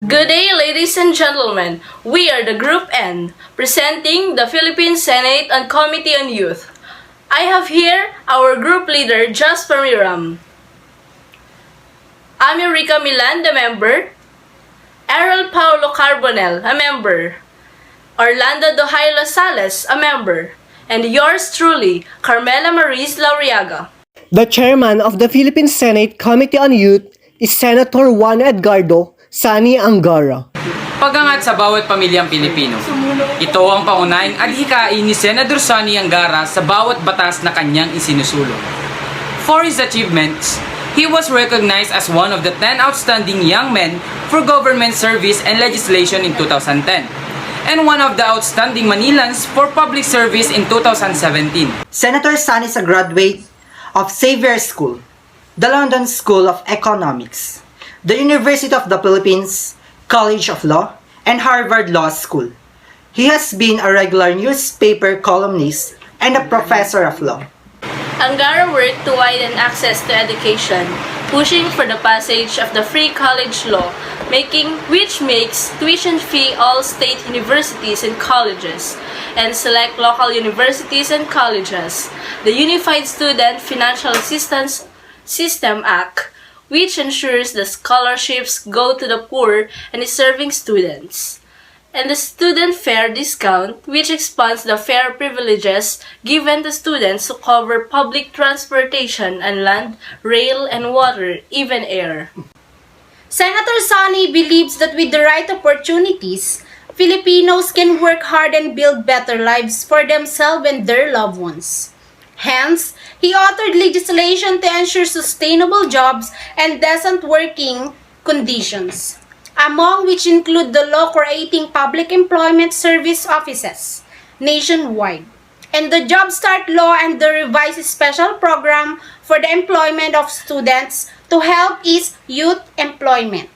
Good day, ladies and gentlemen. We are the Group N, presenting the Philippine Senate and Committee on Youth. I have here our group leader, Jasper Miram. America Milan, the member. Errol Paulo Carbonell, a member. Orlando Dohailo Sales, a member. And yours truly, Carmela Maris Lauriaga. The chairman of the Philippine Senate Committee on Youth is Senator Juan Edgardo Sani Angara. Pagangat sa bawat pamilyang Pilipino. Ito ang pangunahing adhikain ni Senador Sani Angara sa bawat batas na kanyang isinusulong. For his achievements, he was recognized as one of the 10 outstanding young men for government service and legislation in 2010, and one of the outstanding Manilans for public service in 2017. Senator Sani is a graduate of Xavier School, the London School of Economics, the University of the Philippines, College of Law, and Harvard Law School. He has been a regular newspaper columnist and a professor of law. Angara worked to widen access to education, pushing for the passage of the Free College Law, which makes tuition free all state universities and colleges, and select local universities and colleges, the Unified Student Financial Assistance System Act, which ensures the scholarships go to the poor and deserving students, and the student fare discount, which expands the fare privileges given to students who cover public transportation and land, rail, and water, even air. Senator Sani believes that with the right opportunities, Filipinos can work hard and build better lives for themselves and their loved ones. Hence, he authored legislation to ensure sustainable jobs and decent working conditions, among which include the law creating public employment service offices nationwide, and the Job Start Law and the revised special program for the employment of students to help ease youth employment.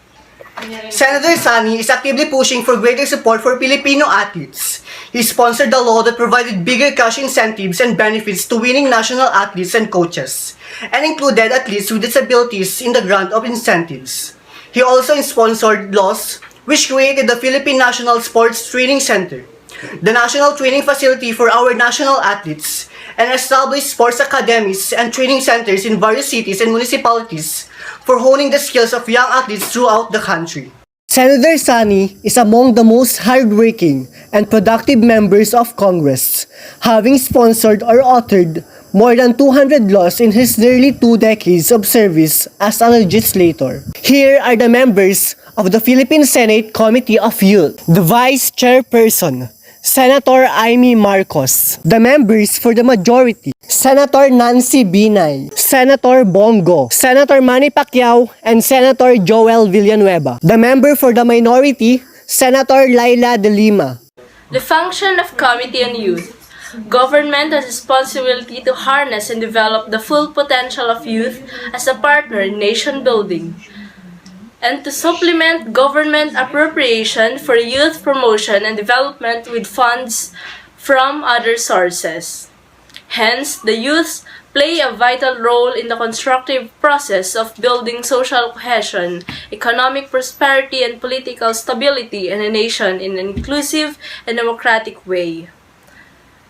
Senator Sani is actively pushing for greater support for Filipino athletes. He sponsored the law that provided bigger cash incentives and benefits to winning national athletes and coaches, and included athletes with disabilities in the grant of incentives. He also sponsored laws which created the Philippine National Sports Training Center, the national training facility for our national athletes, and established sports academies and training centers in various cities and municipalities for honing the skills of young athletes throughout the country. Senator Sani is among the most hardworking and productive members of Congress, having sponsored or authored more than 200 laws in his nearly 2 decades of service as a legislator. Here are the members of the Philippine Senate Committee of Youth. The Vice Chairperson, Senator Amy Marcos. The members for the majority, Senator Nancy Binay, Senator Bongo, Senator Manny Pacquiao, and Senator Joel Villanueva. The member for the minority, Senator Laila De Lima. The function of Committee on Youth. Government has responsibility to harness and develop the full potential of youth as a partner in nation building, and to supplement government appropriation for youth promotion and development with funds from other sources. Hence, the youths play a vital role in the constructive process of building social cohesion, economic prosperity, and political stability in a nation in an inclusive and democratic way.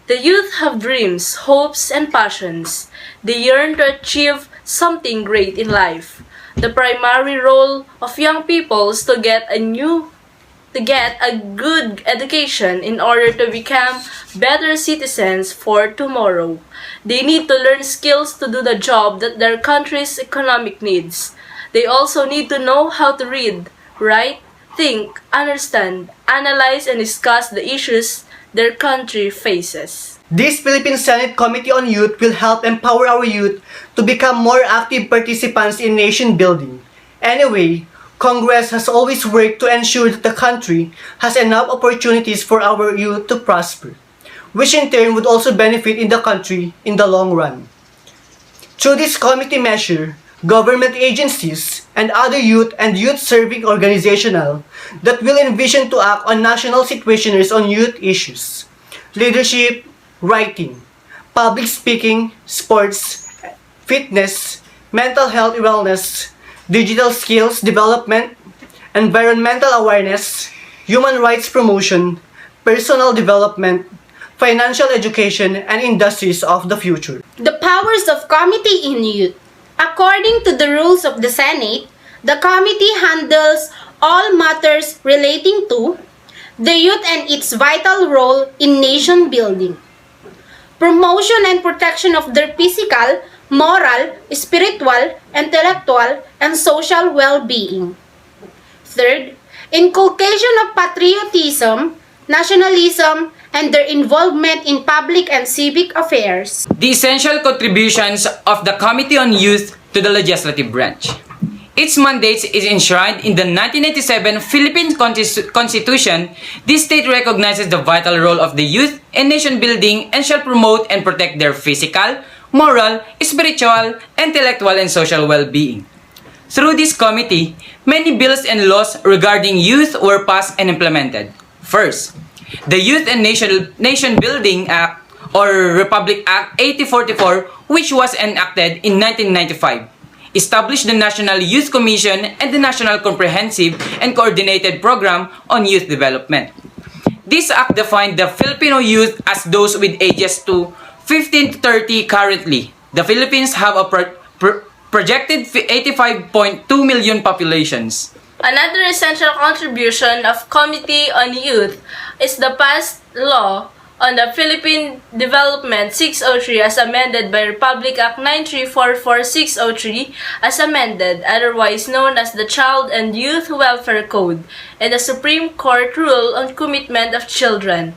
The youth have dreams, hopes, and passions. They yearn to achieve something great in life. The primary role of young people is to get a good education in order to become better citizens for tomorrow. They need to learn skills to do the job that their country's economic needs. They also need to know how to read, write, think, understand, analyze, and discuss the issues their country faces. This Philippine Senate Committee on Youth will help empower our youth to become more active participants in nation building. Anyway, Congress has always worked to ensure that the country has enough opportunities for our youth to prosper, which in turn would also benefit in the country in the long run. Through this committee measure, government agencies and other youth and youth-serving organizations that will envision to act on national situations on youth issues, leadership, writing, public speaking, sports, fitness, mental health and wellness, digital skills development, environmental awareness, human rights promotion, personal development, financial education, and industries of the future. The powers of Committee in Youth. According to the rules of the Senate, the committee handles all matters relating to the youth and its vital role in nation building, promotion and protection of their physical, moral, spiritual, intellectual, and social well-being. Third, inculcation of patriotism, nationalism, and their involvement in public and civic affairs. The essential contributions of the Committee on Youth to the Legislative Branch. Its mandate is enshrined in the 1987 Philippine Constitution. This state recognizes the vital role of the youth in nation building and shall promote and protect their physical, moral, spiritual, intellectual, and social well-being. Through this committee, many bills and laws regarding youth were passed and implemented. First, the Youth and Nation Building Act or Republic Act 8044, which was enacted in 1995, established the National Youth Commission and the National Comprehensive and Coordinated Program on Youth Development. This act defined the Filipino youth as those with ages to 15 to 30 currently. The Philippines have a projected 85.2 million populations. Another essential contribution of Committee on Youth is the passed law on the Philippine Development 603 as amended by Republic Act 9344-603 as amended, otherwise known as the Child and Youth Welfare Code, and the Supreme Court rule on commitment of children.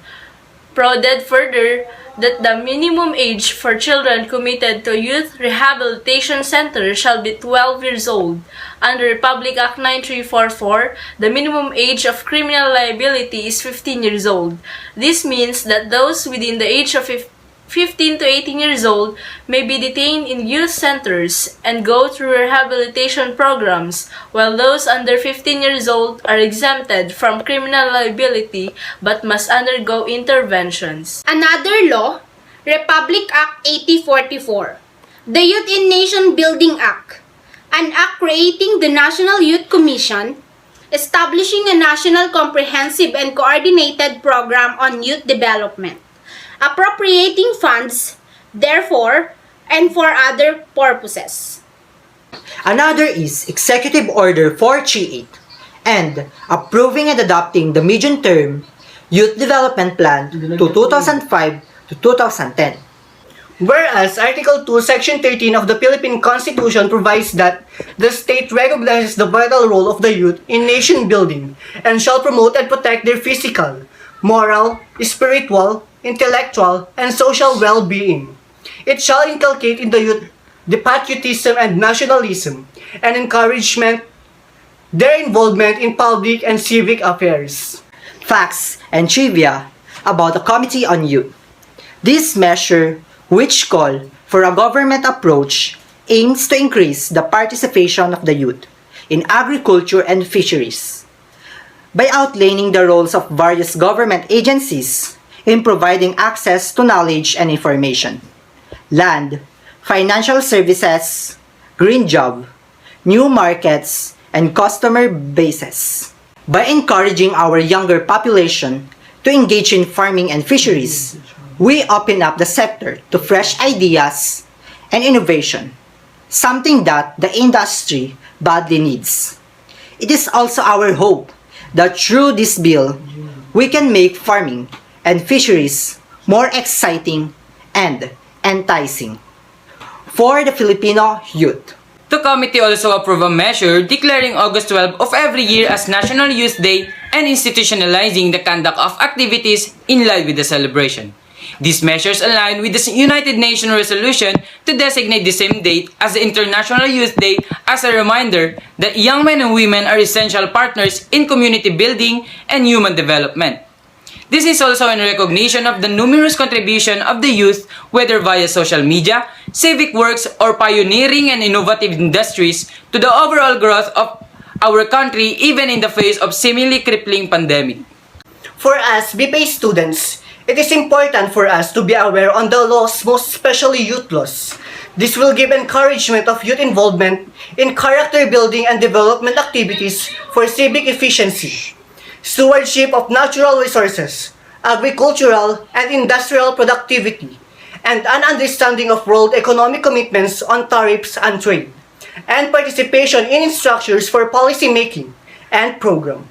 Provided further that the minimum age for children committed to youth rehabilitation center shall be 12 years old. Under Republic Act 9344, the minimum age of criminal liability is 15 years old. This means that those within the age of 15 to 18 years old may be detained in youth centers and go through rehabilitation programs, while those under 15 years old are exempted from criminal liability but must undergo interventions. Another law, Republic Act 8044, the Youth in Nation Building Act, an act creating the National Youth Commission, establishing a national comprehensive and coordinated program on youth development, appropriating funds, therefore, and for other purposes. Another is Executive Order 438 and approving and adopting the medium-term Youth Development Plan to 2005 to 2010. Whereas Article 2, Section 13 of the Philippine Constitution provides that the state recognizes the vital role of the youth in nation building and shall promote and protect their physical, moral, spiritual, intellectual, and social well-being. It shall inculcate in the youth the patriotism and nationalism and encouragement their involvement in public and civic affairs. Facts and trivia about the Committee on Youth. This measure, which call for a government approach, aims to increase the participation of the youth in agriculture and fisheries by outlining the roles of various government agencies in providing access to knowledge and information, land, financial services, green job, new markets, and customer bases. By encouraging our younger population to engage in farming and fisheries, we open up the sector to fresh ideas and innovation, something that the industry badly needs. It is also our hope that through this bill, we can make farming and fisheries more exciting and enticing for the Filipino youth. The committee also approved a measure declaring August 12 of every year as National Youth Day and institutionalizing the conduct of activities in line with the celebration. These measures align with the United Nations resolution to designate the same date as the International Youth Day as a reminder that young men and women are essential partners in community building and human development. This is also in recognition of the numerous contributions of the youth, whether via social media, civic works, or pioneering and innovative industries, to the overall growth of our country even in the face of seemingly crippling pandemic. For us, BPA students, it is important for us to be aware on the laws, most especially youth laws. This will give encouragement of youth involvement in character building and development activities for civic efficiency, stewardship of natural resources, agricultural and industrial productivity, and an understanding of world economic commitments on tariffs and trade, and participation in structures for policy making and program.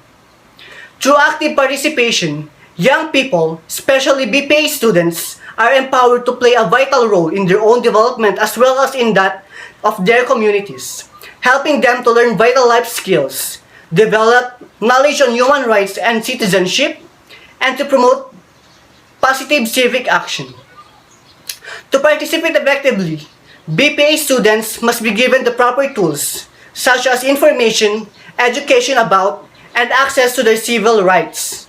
Through active participation, young people, especially BPA students, are empowered to play a vital role in their own development as well as in that of their communities, helping them to learn vital life skills, develop knowledge on human rights and citizenship, and to promote positive civic action. To participate effectively, BPA students must be given the proper tools, such as information, education about, and access to their civil rights.